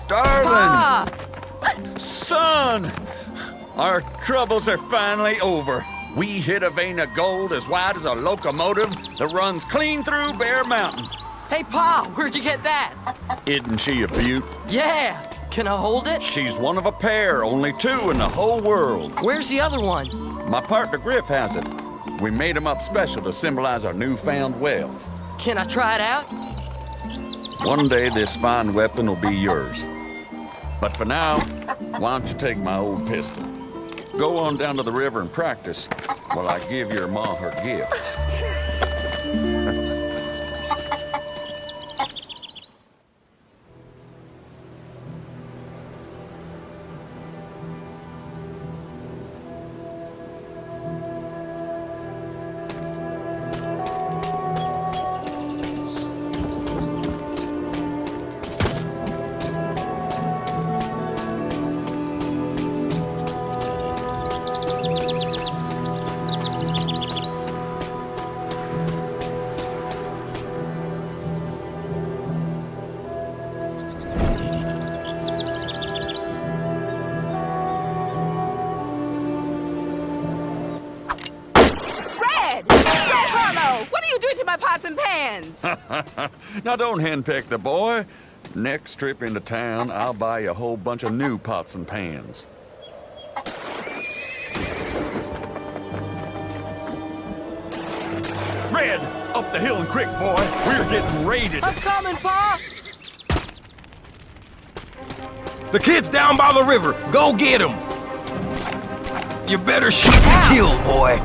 Darling! Son! Our troubles are finally over. We hit a vein of gold as wide as a locomotive that runs clean through Bear Mountain. Hey, Pa, where'd you get that? Isn't she a beaut? Yeah. Can I hold it? She's one of a pair, only two in the whole world. Where's the other one? My partner Griff has it. We made him up special to symbolize our newfound wealth. Can I try it out? One day this fine weapon will be yours. But for now, why don't you take my old pistol? Go on down to the river and practice while I give your ma her gifts. My pots and pans. Now don't henpeck the boy. Next trip into town, I'll buy you a whole bunch of new pots and pans. Red, up the hill and quick, boy. We're getting raided. I'm coming, Pa! The kid's down by the river. Go get him. You better shoot to kill, boy.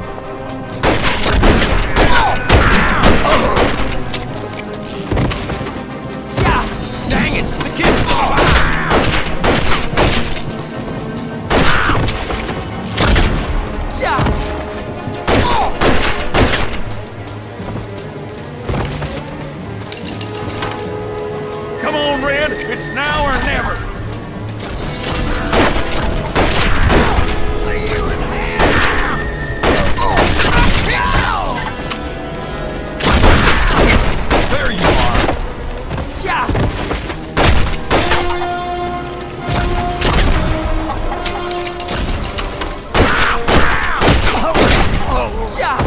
Yeah! Dang it! The kid's still alive! Yeah! Come on, Red. It's now or never. There you are! Yeah! Yeah!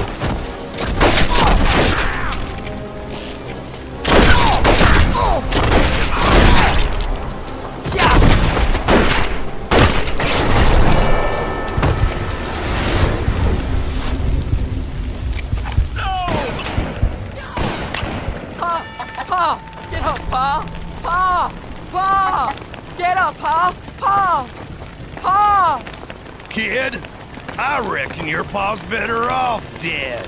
Pa! Get up, Pa! Pa! Pa! Get up, Pa! Pa! Pa! Kid, I reckon your pa's better off dead.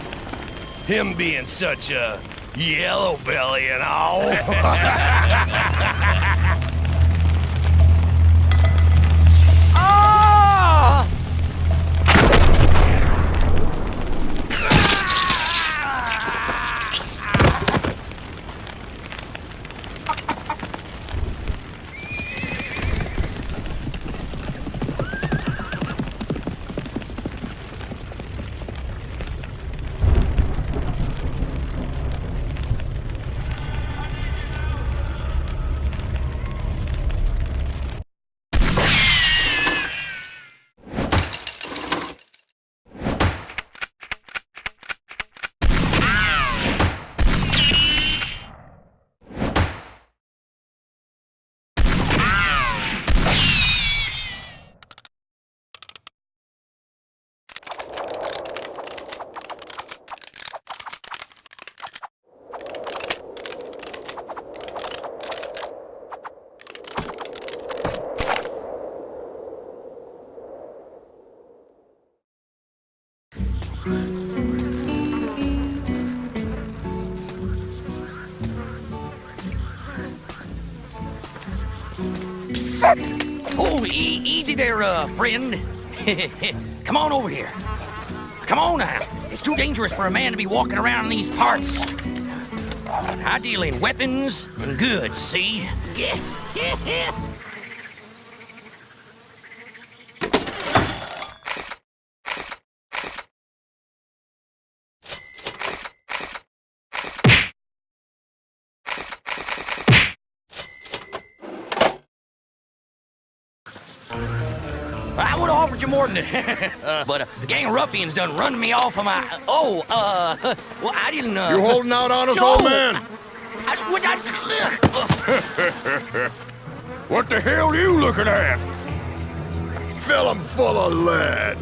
Him being such a yellow belly and all. Ah! Oh, easy there, friend. Come on over here. Come on now. It's too dangerous for a man to be walking around in these parts. I deal in weapons and goods, see? I would have offered you more than but a gang of ruffians done run me off of my... well, I didn't... You holding out on us, No! old man? What the hell are you looking at? Fill 'em full of lead.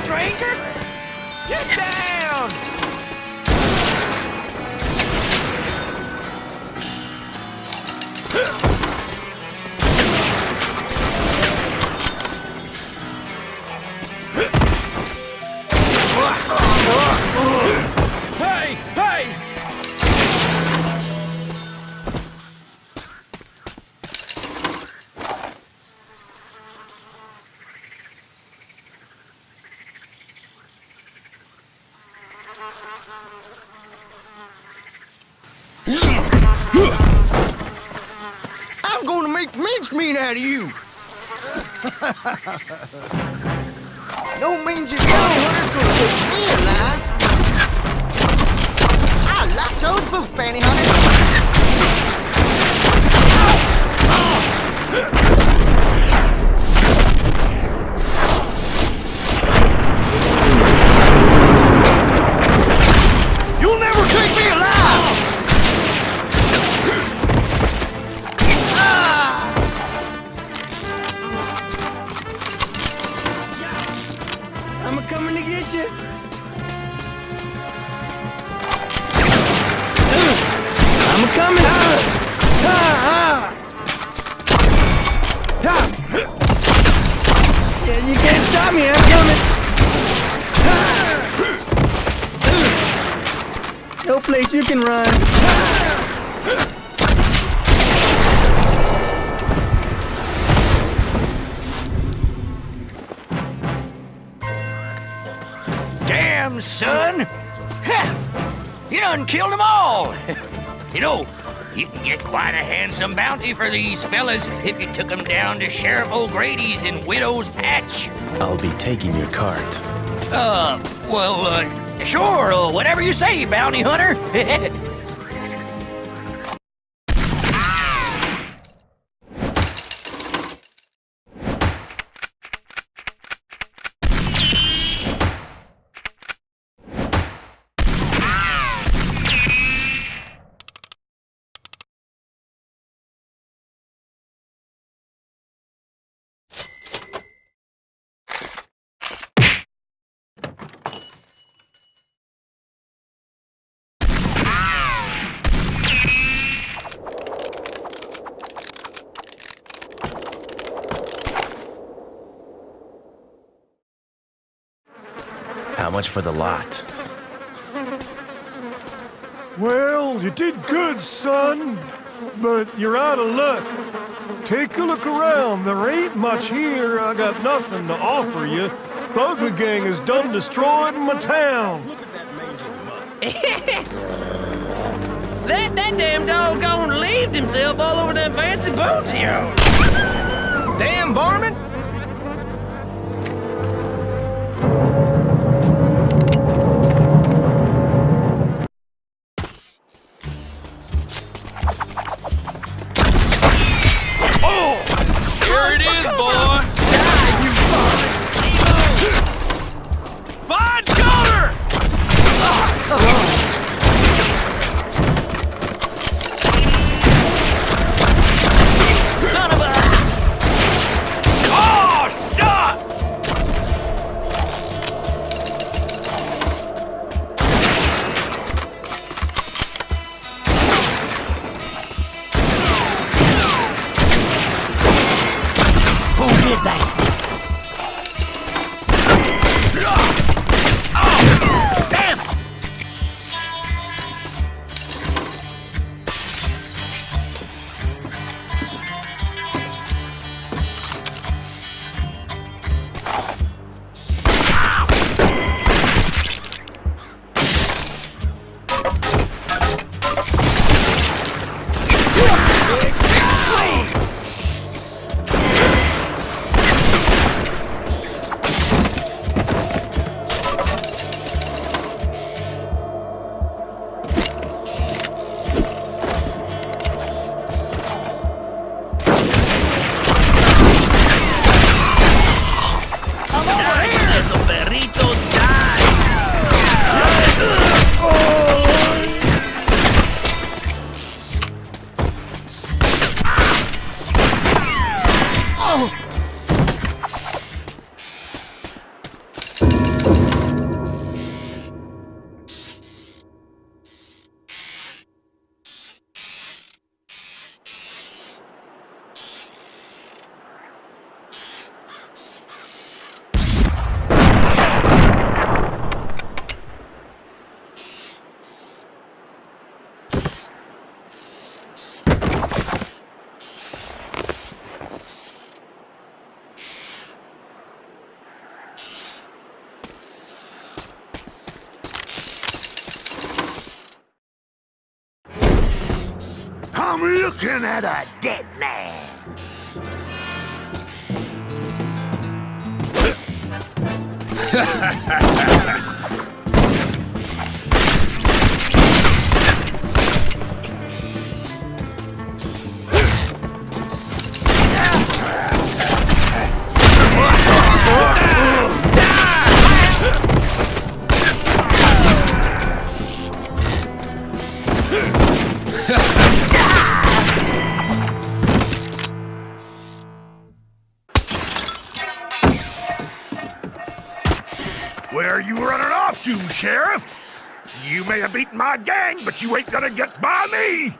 Stranger! Get down! Hey! Hey! I'm gonna make mincemeat out of you. Don't mean your bounty hunter's gonna take me alive. I like those boots, bounty hunter. You'll never take me alive. I'm coming to get you. I'm coming. Yeah, you can't stop me. I'm coming. No place you can run. Damn, son! Ha! You done killed them all! You know, you can get quite a handsome bounty for these fellas if you took them down to Sheriff O'Grady's in Widow's Patch. I'll be taking your cart. Sure, whatever you say, bounty hunter. How much for the lot? Well, you did good, son, but you're out of luck. Take a look around. There ain't much here. I got nothing to offer you. The Ugly Gang is done destroyed my town. That damn doggone leaved himself all over them fancy boots he owns. Damn varmint! Here it is, boy! Die, you varmint! Find cover! Son of a... I'm looking at a dead man. Where are you running off to, Sheriff? You may have beaten my gang, but you ain't gonna get by me!